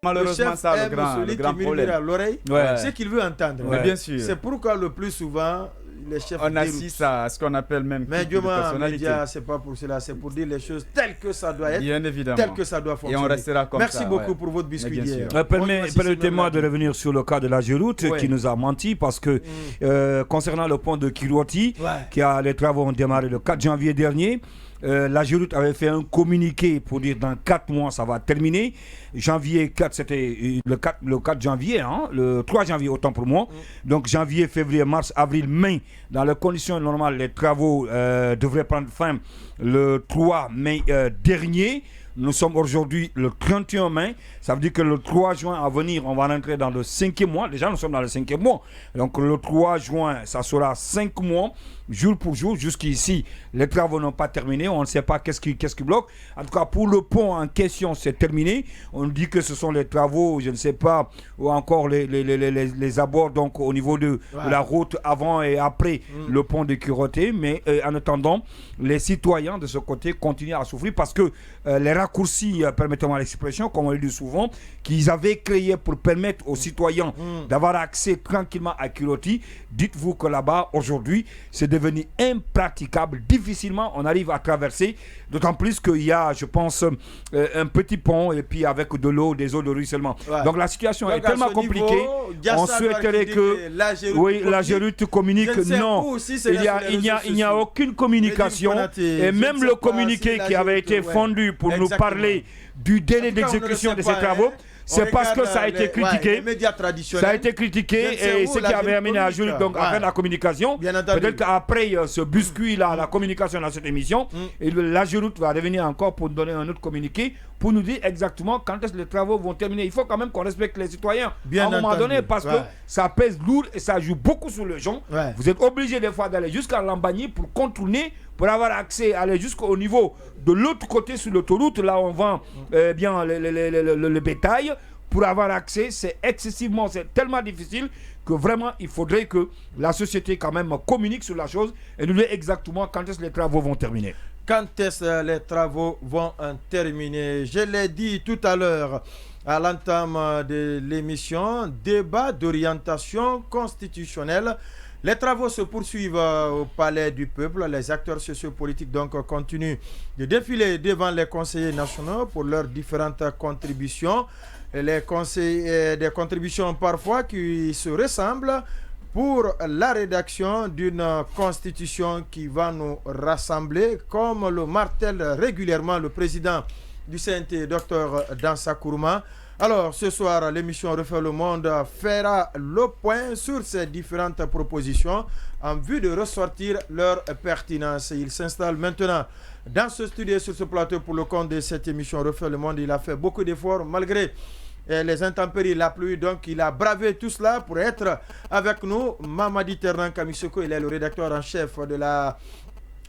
Malheureusement, ça le grand problème. À l'oreille, ce qu'il veut entendre. Mais bien sûr. C'est pourquoi le plus souvent, les chefs on assiste à ce qu'on appelle même mais Dieu média, c'est pas pour cela, c'est pour dire les choses telles que ça doit être, bien évidemment, telles que ça doit fonctionner. Et on restera comme Merci ça. Merci beaucoup pour votre biscuit d'hier. Permettez-moi de revenir sur le cas de la Géroute qui nous a menti parce que concernant le pont de Kiroti, les travaux ont démarré le 4 janvier dernier. La Géroute avait fait un communiqué pour dire dans 4 mois ça va terminer. Janvier 4, c'était le 4 janvier, le 3 janvier autant pour moi. Donc janvier, février, mars, avril, mai, dans les conditions normales, les travaux devraient prendre fin le 3 mai dernier. Nous sommes aujourd'hui le 31 mai. Ça veut dire que le 3 juin à venir, on va rentrer dans le 5e mois. Déjà, nous sommes dans le 5e mois. Donc, le 3 juin, ça sera 5 mois, jour pour jour. Jusqu'ici, les travaux n'ont pas terminé. On ne sait pas qu'est-ce qui bloque. En tout cas, pour le pont en question, c'est terminé. On dit que ce sont les travaux, je ne sais pas, ou encore les abords, donc au niveau de la route avant et après le pont de Kiroté. Mais en attendant, les citoyens de ce côté continuent à souffrir parce que les raccourcis, permettez-moi l'expression, comme on le dit souvent, qu'ils avaient créé pour permettre aux citoyens d'avoir accès tranquillement à Kiroti, dites-vous que là-bas, aujourd'hui, c'est devenu impraticable. Difficilement, on arrive à traverser, d'autant plus qu'il y a, je pense, un petit pont et puis avec de l'eau, des eaux de ruissellement. Donc la situation est tellement compliquée. On souhaiterait que la Géroute communique. Non, il n'y a aucune communication. Et même le communiqué qui avait été fondu pour nous parler du délai d'exécution de ces travaux, c'est parce que ça a été critiqué. Les médias traditionnels. Ça a été critiqué et ce qui avait amené à Jules donc à faire la communication. Peut-être qu'après ce biscuit-là, la communication dans cette émission, et la Géroute va revenir encore pour donner un autre communiqué pour nous dire exactement quand est-ce que les travaux vont terminer. Il faut quand même qu'on respecte les citoyens à un moment donné parce que ça pèse lourd et ça joue beaucoup sur les gens. Vous êtes obligé des fois d'aller jusqu'à Lambagny pour contourner, pour avoir accès, aller jusqu'au niveau de l'autre côté sur l'autoroute, là où on vend bien le bétail. Pour avoir accès, c'est tellement difficile que vraiment il faudrait que la société quand même communique sur la chose et nous dire exactement quand est-ce que les travaux vont terminer. Quand est-ce que les travaux vont terminer? Je l'ai dit tout à l'heure à l'entame de l'émission, débat d'orientation constitutionnelle. Les travaux se poursuivent au Palais du Peuple. Les acteurs sociopolitiques donc continuent de défiler devant les conseillers nationaux pour leurs différentes contributions. Des contributions parfois qui se ressemblent pour la rédaction d'une constitution qui va nous rassembler, comme le martèle régulièrement le président du CNT, Dr Dansa Kourouma. Alors, ce soir, l'émission Refait le Monde fera le point sur ces différentes propositions en vue de ressortir leur pertinence. Il s'installe maintenant dans ce studio, sur ce plateau, pour le compte de cette émission Refait le Monde. Il a fait beaucoup d'efforts malgré les intempéries, la pluie, donc il a bravé tout cela pour être avec nous. Mamadi Ternan Kamisoko, il est le rédacteur en chef de la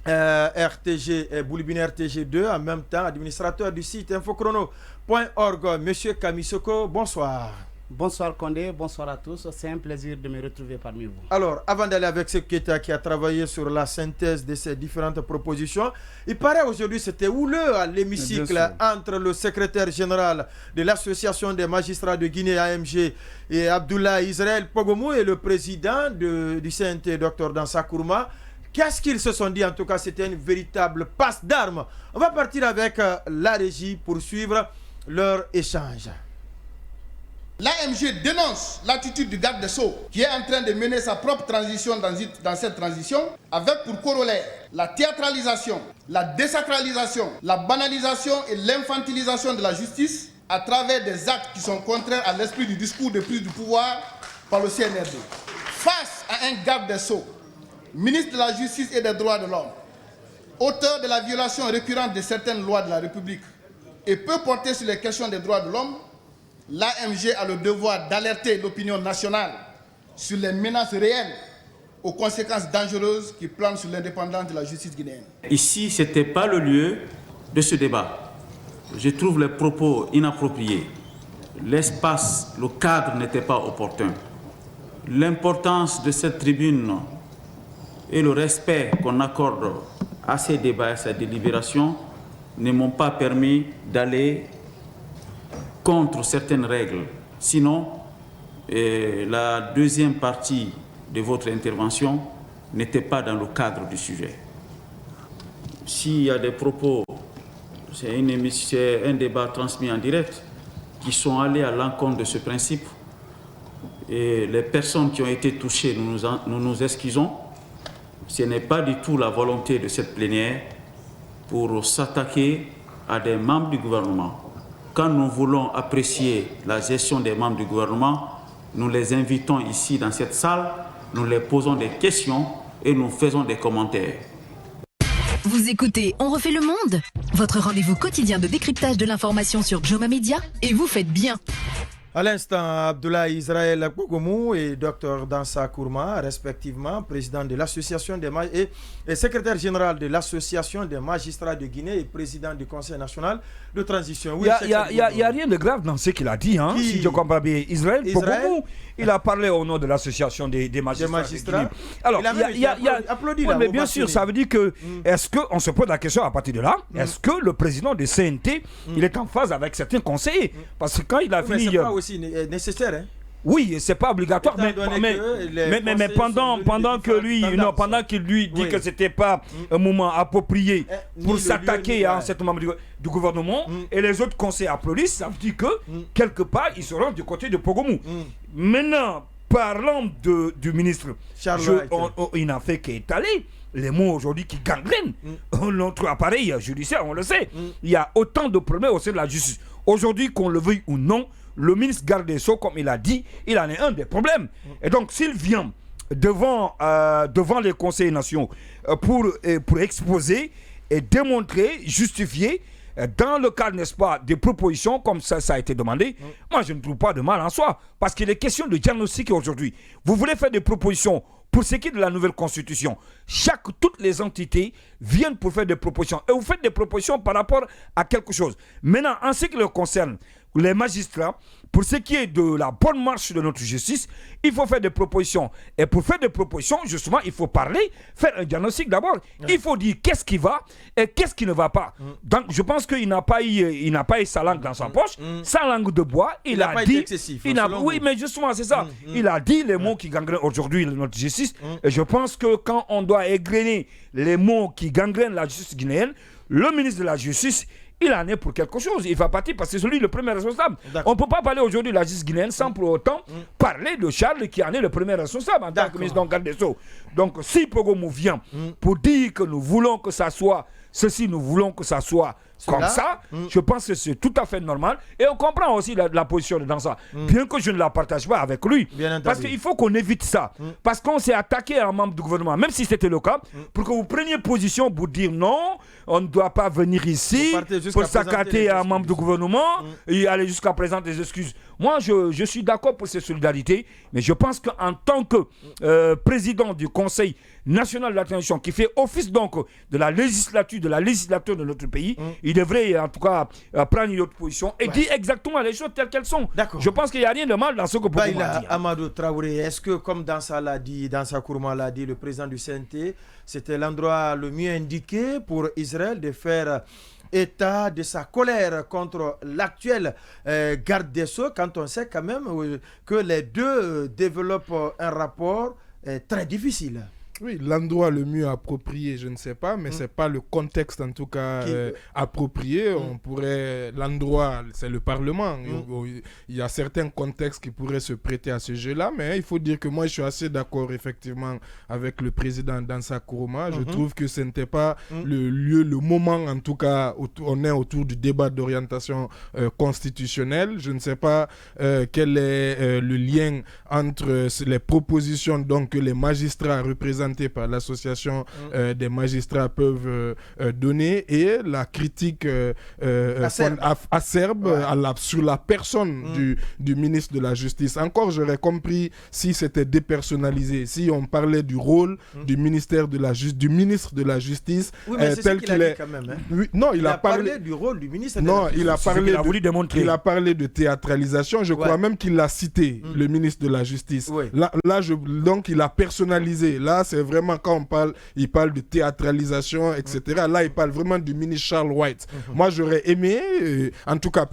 RTG et Boulibine RTG2, en même temps administrateur du site infochrono.org. Monsieur Kamisoko, bonsoir. Bonsoir Condé, bonsoir à tous. C'est un plaisir de me retrouver parmi vous. Alors, avant d'aller avec ce qui a travaillé sur la synthèse de ces différentes propositions, il paraît aujourd'hui c'était houleux à l'hémicycle entre le secrétaire général de l'Association des magistrats de Guinée AMG et Abdullah Israël Pogomou et le président du CNT, Dr Dansa Kourouma. Qu'est-ce qu'ils se sont dit? En tout cas, c'était une véritable passe d'armes. On va partir avec la régie pour suivre leur échange. L'AMG dénonce l'attitude du garde des Sceaux qui est en train de mener sa propre transition dans cette transition avec pour corollaire la théâtralisation, la désacralisation, la banalisation et l'infantilisation de la justice à travers des actes qui sont contraires à l'esprit du discours de prise du pouvoir par le CNRD. Face à un garde des Sceaux, ministre de la Justice et des Droits de l'Homme, auteur de la violation récurrente de certaines lois de la République et peu porté sur les questions des droits de l'homme, l'AMG a le devoir d'alerter l'opinion nationale sur les menaces réelles aux conséquences dangereuses qui planent sur l'indépendance de la justice guinéenne. Ici, ce n'était pas le lieu de ce débat. Je trouve les propos inappropriés. L'espace, le cadre n'était pas opportun. L'importance de cette tribune et le respect qu'on accorde à ces débats et à ces délibérations ne m'ont pas permis d'aller contre certaines règles. Sinon, la deuxième partie de votre intervention n'était pas dans le cadre du sujet. S'il y a des propos, c'est un débat transmis en direct, qui sont allés à l'encontre de ce principe, et les personnes qui ont été touchées, nous nous excusons. Ce n'est pas du tout la volonté de cette plénière pour s'attaquer à des membres du gouvernement. Quand nous voulons apprécier la gestion des membres du gouvernement, nous les invitons ici dans cette salle, nous les posons des questions et nous faisons des commentaires. Vous écoutez On refait le monde, votre rendez-vous quotidien de décryptage de l'information sur Joma Media, et vous faites bien. À l'instant, Abdoulaye Israël Kougoumou et Dr Dansa Kourma, respectivement, président de l'association des magistrats et secrétaire général de l'association des magistrats de Guinée et président du Conseil national de transition. Oui, il n'y a rien de grave dans ce qu'il a dit, hein, si je comprends bien. Israël Kougoumou, il a parlé au nom de l'association des magistrats. De Guinée. Alors, il y a applaudi oui, mais bien sûr, ça veut dire que, est-ce qu'on se pose la question à partir de là, est-ce que le président de CNT, il est en phase avec certains conseillers? Parce que quand il a fini... nécessaire, hein? Oui, c'est pas obligatoire, mais pendant qu'il lui dit que c'était pas un moment approprié pour s'attaquer à un certain membre du gouvernement, et les autres conseillers applaudissent, ça veut dire que quelque part ils seront du côté de Pogomou. Maintenant, parlant du ministre, il n'a fait qu'étaler les mots aujourd'hui qui gangrènent notre appareil judiciaire, on le sait. Il y a autant de problèmes au sein de la justice. Aujourd'hui, qu'on le veuille ou non, le ministre garde des Sceaux, comme il a dit, il en est un des problèmes. Et donc, s'il vient devant les conseils nationaux pour exposer et démontrer, justifier, dans le cadre, n'est-ce pas, des propositions, comme ça a été demandé, moi, je ne trouve pas de mal en soi. Parce qu'il est question de diagnostic aujourd'hui. Vous voulez faire des propositions pour ce qui est de la nouvelle constitution. Toutes les entités viennent pour faire des propositions. Et vous faites des propositions par rapport à quelque chose. Maintenant, en ce qui le concerne, les magistrats, pour ce qui est de la bonne marche de notre justice, il faut faire des propositions. Et pour faire des propositions, justement, il faut parler, faire un diagnostic d'abord. Il faut dire qu'est-ce qui va et qu'est-ce qui ne va pas. Donc, je pense qu'il n'a pas eu sa langue dans sa poche, sa langue de bois. Il a dit... excessif, oui, mais justement, c'est ça. Il a dit les mots qui gangrènent aujourd'hui notre justice. Et je pense que quand on doit égrener les mots qui gangrènent la justice guinéenne, le ministre de la Justice, il en est pour quelque chose. Il va partir parce que c'est lui le premier responsable. On ne peut pas parler aujourd'hui de la justice guinéenne sans pour autant parler de Charles qui en est le premier responsable en tant que ministre de garde des Sceaux. Donc si Pogomou vient pour dire que nous voulons que ça soit ceci, nous voulons que ça soit comme ça, je pense que c'est tout à fait normal. Et on comprend aussi la position de Dansa, bien que je ne la partage pas avec lui. Parce qu'il faut qu'on évite ça. Parce qu'on s'est attaqué à un membre du gouvernement, même si c'était le cas, pour que vous preniez position pour dire non, on ne doit pas venir ici pour s'attaquer à un membre du gouvernement et aller jusqu'à présenter des excuses. Moi, je suis d'accord pour cette solidarité, mais je pense qu'en tant que président du Conseil national de la transition, qui fait office donc de la législature de notre pays, il devrait en tout cas prendre une autre position et dire exactement les choses telles qu'elles sont. Je pense qu'il n'y a rien de mal dans ce que Pogomou a dit. Amadou Traoré, est-ce que comme Dansa Kourma l'a dit, le président du CNT, c'était l'endroit le mieux indiqué pour Israël de faire état de sa colère contre l'actuel garde des Sceaux, quand on sait quand même que les deux développent un rapport très difficile? Oui, l'endroit le mieux approprié, je ne sais pas, mais c'est pas le contexte en tout cas approprié. On pourrait, l'endroit, c'est le Parlement. Il y a certains contextes qui pourraient se prêter à ce jeu-là, mais il faut dire que moi je suis assez d'accord effectivement avec le président Dansa Kourma. Je trouve que ce n'était pas le lieu, le moment en tout cas où on est autour du débat d'orientation constitutionnelle. Je ne sais pas quel est le lien entre les propositions donc que les magistrats représentés par l'association des magistrats peuvent donner et la critique acerbe sur la personne du ministre de la Justice. Encore, j'aurais compris si c'était dépersonnalisé, si on parlait du rôle du ministère de la du ministre de la Justice tel qu'il est. Quand même, hein. Oui, non, il a parlé du rôle du ministre de la Justice. Il a parlé de théâtralisation. Je crois même qu'il l'a cité, le ministre de la Justice. Là, donc il a personnalisé. Là, c'est vraiment quand il parle de théâtralisation, etc. Là, il parle vraiment du ministre Charles White. Moi, j'aurais aimé, en tout cas,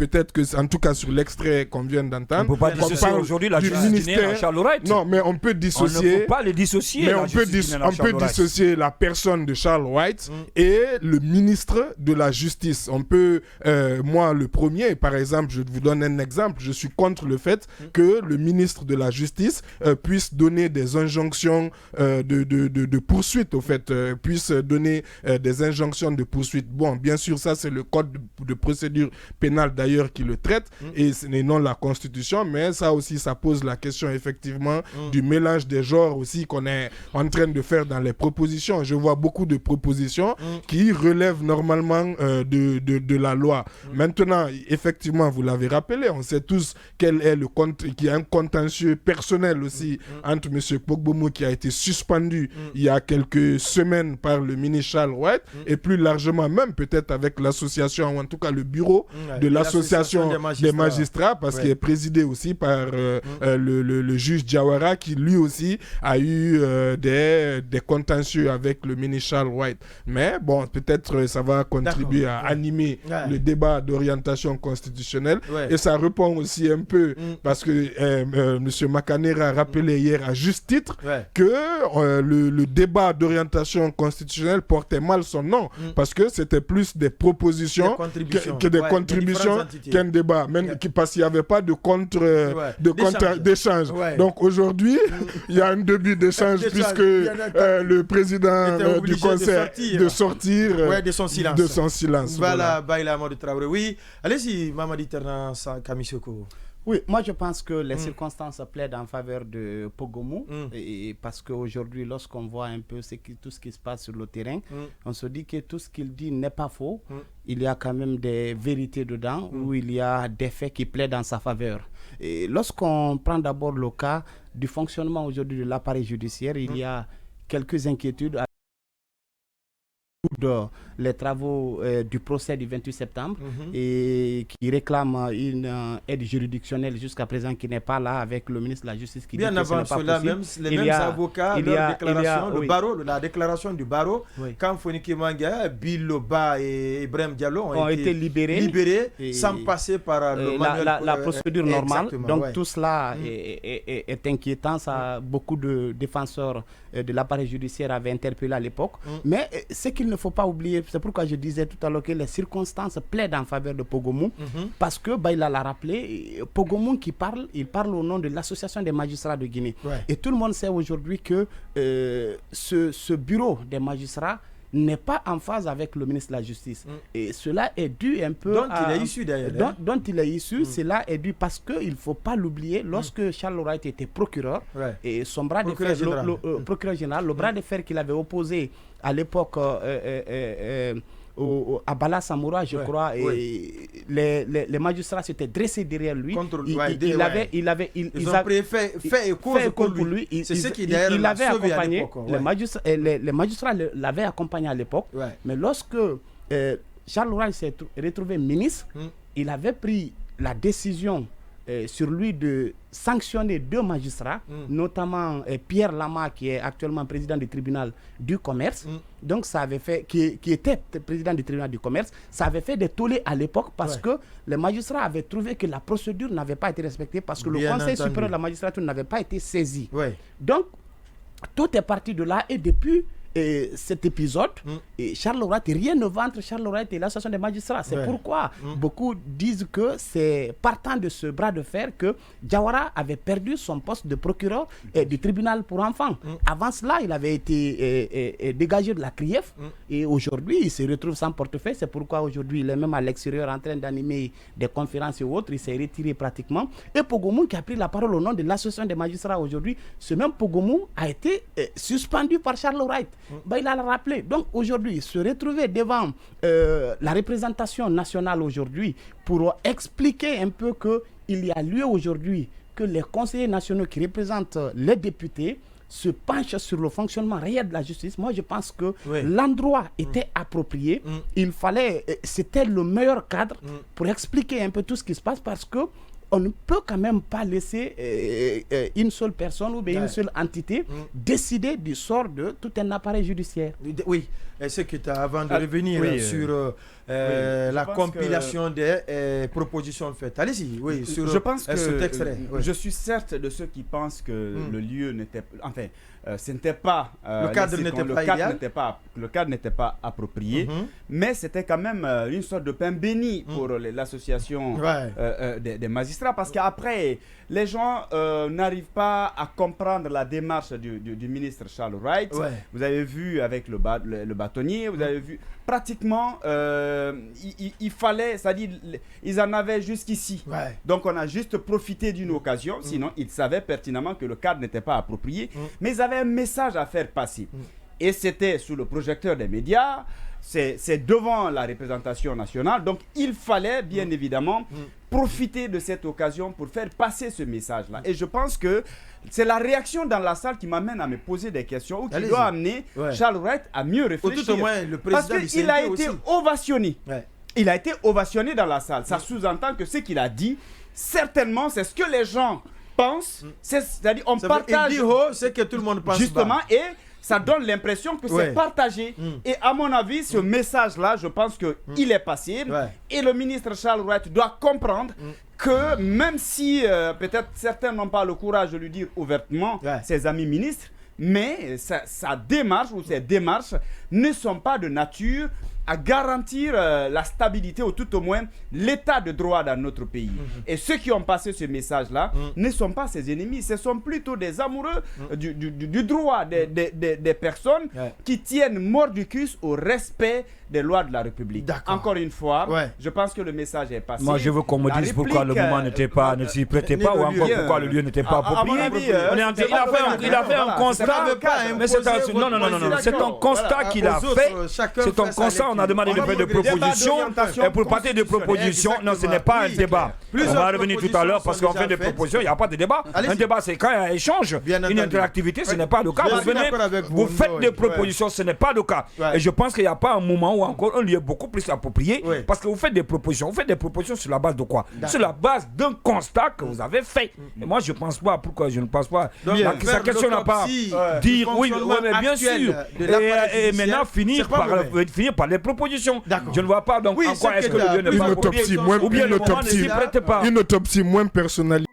sur l'extrait qu'on vient d'entendre. On ne peut pas dissocier aujourd'hui la justice à Charles White. Non, mais on peut dissocier. On ne peut pas les dissocier. Mais on peut dissocier la personne de Charles White et le ministre de la Justice. On peut, moi, le premier, par exemple, je vous donne un exemple. Je suis contre le fait que le ministre de la Justice puisse donner des injonctions de poursuite, au fait, puisse donner des injonctions de poursuite. Bon, bien sûr, ça, c'est le code de procédure pénale, d'ailleurs, qui le traite, et ce n'est non la Constitution, mais ça aussi, ça pose la question, effectivement, du mélange des genres aussi qu'on est en train de faire dans les propositions. Je vois beaucoup de propositions qui relèvent normalement de la loi. Maintenant, effectivement, vous l'avez rappelé, on sait tous quel est qu'il y a un contentieux personnel aussi entre M. Pogbomo qui a été suspendu il y a quelques semaines par le ministre Charles White et plus largement même peut-être avec l'association, ou en tout cas le bureau de l'association des magistrats parce qu'il est présidé aussi par le juge Diawara qui lui aussi a eu des contentieux avec le ministre Charles White. Mais bon, peut-être ça va contribuer à animer le débat d'orientation constitutionnelle et ça répond aussi un peu parce que M. Makanera a rappelé hier à juste titre que le débat d'orientation constitutionnelle portait mal son nom parce que c'était plus des propositions que des contributions qu'un débat, même parce qu'il n'y avait pas de d'échange. Donc aujourd'hui, il y a un début d'échange puisque le président du conseil de sortir de son silence. Voilà, Baïla Amadou Traoré. Oui, allez-y, Mamadi Ternan Kamisoko. Oui, moi je pense que les circonstances plaident en faveur de Pogbomo et parce qu'aujourd'hui, lorsqu'on voit un peu tout ce qui se passe sur le terrain, on se dit que tout ce qu'il dit n'est pas faux. Il y a quand même des vérités dedans où il y a des faits qui plaident en sa faveur. Et lorsqu'on prend d'abord le cas du fonctionnement aujourd'hui de l'appareil judiciaire, il y a quelques inquiétudes les travaux du procès du 28 septembre et qui réclament une aide juridictionnelle jusqu'à présent qui n'est pas là avec le ministre de la Justice qui bien dit que avant cela, les mêmes avocats, la déclaration du barreau, quand Foniki Manga, Biloba et Ibrahim Diallo ont été libérés sans passer par la procédure normale. Exactement, donc tout cela est inquiétant. Ça, beaucoup de défenseurs de l'appareil judiciaire avaient interpellé à l'époque. Mais ce qu'il ne faut pas oublier, c'est pourquoi je disais tout à l'heure que les circonstances plaident en faveur de Pogbomo, parce que il l'a rappelé, Pogbomo il parle au nom de l'association des magistrats de Guinée. Et tout le monde sait aujourd'hui que ce bureau des magistrats n'est pas en phase avec le ministre de la Justice. Et cela est dû un peu il est issu d'ailleurs. Dont il est issu, cela est dû parce qu'il ne faut pas l'oublier, lorsque Charles White était procureur, et son bras de fer, procureur général, le bras de fer qu'il avait opposé à l'époque à Bala Samoura, je crois, et les magistrats s'étaient dressés derrière lui. Ils ont fait et cause contre lui. C'est ce qui il avait accompagné. Les magistrats l'avaient accompagné à l'époque. Mais lorsque Charles White s'est retrouvé ministre, il avait pris la décision sur lui de sanctionner 2 magistrats, notamment Pierre Lama, qui est actuellement président du tribunal du commerce, donc ça avait fait, qui était président du tribunal du commerce, ça avait fait des tollés à l'époque parce que les magistrats avaient trouvé que la procédure n'avait pas été respectée parce que le Conseil supérieur de la magistrature n'avait pas été saisi. Donc, tout est parti de là et depuis cet épisode, et Charles White, rien ne va entre Charles White et l'association des magistrats. C'est pourquoi beaucoup disent que c'est partant de ce bras de fer que Diawara avait perdu son poste de procureur du tribunal pour enfants. Avant cela, il avait été dégagé de la CRIEF et aujourd'hui, il se retrouve sans portefeuille. C'est pourquoi aujourd'hui, il est même à l'extérieur en train d'animer des conférences et autres. Il s'est retiré pratiquement. Et Pogbomo, qui a pris la parole au nom de l'association des magistrats aujourd'hui, ce même Pogbomo a été suspendu par Charles White. Il a rappelé. Donc aujourd'hui, se retrouver devant la représentation nationale aujourd'hui pour expliquer un peu qu'il y a lieu aujourd'hui que les conseillers nationaux qui représentent les députés se penchent sur le fonctionnement réel de la justice. Moi, je pense que l'endroit était approprié. Il fallait, c'était le meilleur cadre pour expliquer un peu tout ce qui se passe parce que on ne peut quand même pas laisser une seule personne ou bien une seule entité décider du sort de tout un appareil judiciaire. Oui, est-ce que tu as, avant de revenir sur la compilation des propositions faites, allez-y, sur je pense que cet extrait. Je suis certes de ceux qui pensent que le lieu n'était, enfin, ce n'était pas le cadre n'était pas approprié, mais c'était quand même une sorte de pain béni pour l'association des magistrats, parce qu'après les gens n'arrivent pas à comprendre la démarche du ministre Charles Wright. Vous avez vu avec le bâtonnier, vous avez vu pratiquement il fallait, c'est-à-dire ils en avaient jusqu'ici. Donc on a juste profité d'une occasion, sinon ils savaient pertinemment que le cadre n'était pas approprié, mais ils avaient un message à faire passer. Et c'était sous le projecteur des médias, c'est devant la représentation nationale, donc il fallait bien évidemment profiter de cette occasion pour faire passer ce message-là. Et je pense que c'est la réaction dans la salle qui m'amène à me poser des questions ou qui doit amener Charles Wright à mieux réfléchir. Tout au moins, le président parce qu'il a été ovationné. Il a été ovationné dans la salle. Ça sous-entend que ce qu'il a dit, certainement, c'est ce que les gens pensent. C'est-à-dire, on partage. Il dit ce que tout le monde pense. Justement, et ça donne l'impression que c'est partagé. Et à mon avis, ce message-là, je pense qu'il est passé. Et le ministre Charles Wright doit comprendre que même si peut-être certains n'ont pas le courage de lui dire ouvertement, ses amis ministres, mais sa démarche ou ses démarches ne sont pas de nature à garantir la stabilité ou tout au moins l'état de droit dans notre pays. Et ceux qui ont passé ce message-là ne sont pas ses ennemis, ce sont plutôt des amoureux du droit des personnes qui tiennent mordicus au respect des lois de la République. Encore une fois, je pense que le message est passé. Moi, je veux qu'on me dise pourquoi le moment ne s'y prêtait pas, ou encore pourquoi le lieu n'était pas approprié. Il a fait un constat. Mais c'est un constat qu'il a fait. C'est un constat. On a demandé de faire des propositions. Et pour partir de propositions, non, ce n'est pas un débat. On va revenir tout à l'heure parce qu'on fait des propositions. Il n'y a pas de débat. Un débat, c'est quand il y a un échange, une interactivité. Ce n'est pas le cas. Vous faites des propositions, ce n'est pas le cas. Et je pense qu'il n'y a pas un moment où encore un lieu beaucoup plus approprié parce que vous faites des propositions. Vous faites des propositions sur la base de quoi? Sur la base d'un constat que vous avez fait. Et moi, je ne pense pas. Pourquoi je ne pense pas? Sa question n'a pas dire oui, mais bien sûr. Et maintenant, finir par les propositions. Je ne vois pas donc en quoi est-ce que le lieu n'est pas approprié. Une autopsie moins personnalisée.